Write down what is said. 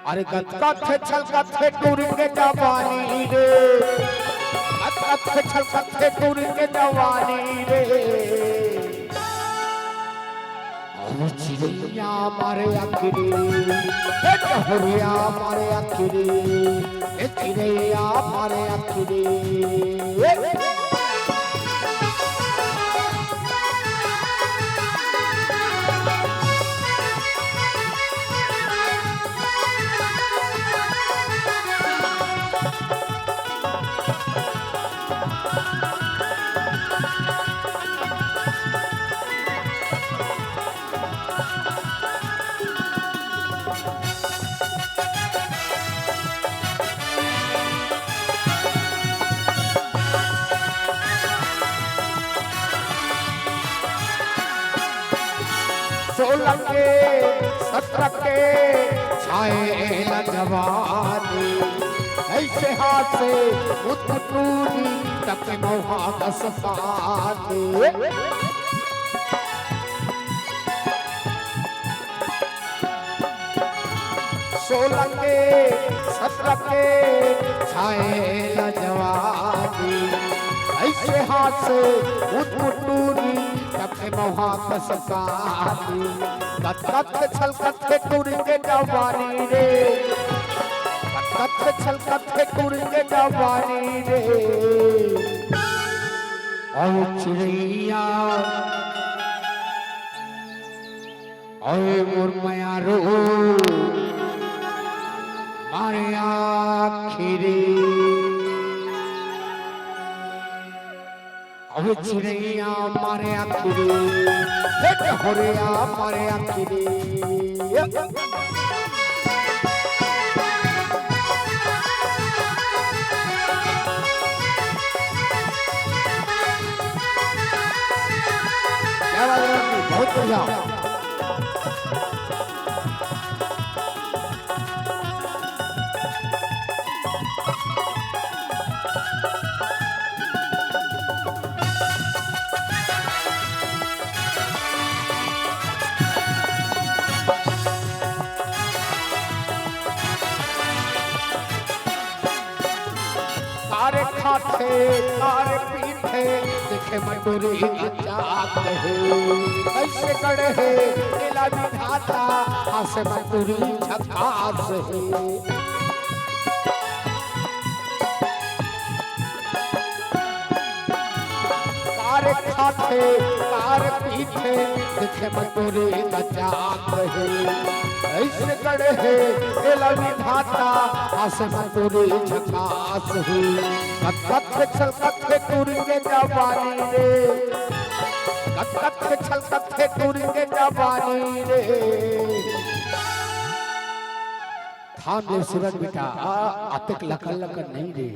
अरे कथे छल कथे टूरी के जवानी रे, कथे छल कथे टूरी के जवानी रे। अरे चिड़िया मारे आखिरी, टहरिया मारे आखिरी, चिड़िया मारे आखिरी। सोलह के 17 के छाए न जवानी, ऐसे हाथ से टूरी तक मोहा दस पानी। 16 के 17 के छाए न जवानी, ऐसे हाथ से टूरी मोहा कसकानी। कथे छल कथे टूरी के जवानी रे, कथे छल कथे टूरी के जवानी रे। और चिड़िया और मुरमया रो मारे आखिरी। अब चिड़िया मारे आखिरी, टहरिया मारे आखिरी। क्या बात है, बहुत बढ़िया। खाते कार पीते देखे मटोरी जात है, ऐसे कड़े है नीला विधाता हासे मटोरी झकास है। कार खाते कार पीते देखे मटोरी जात है, ऐसे कड़े है नीला विधाता हासे मटोरी झकास है। कथे छल कथे टूरी के जवानी रे, कथे छल कथे टूरी के जवानी रे। थाम ले सूरज बेटा, अतक लकल लकल नहीं रे।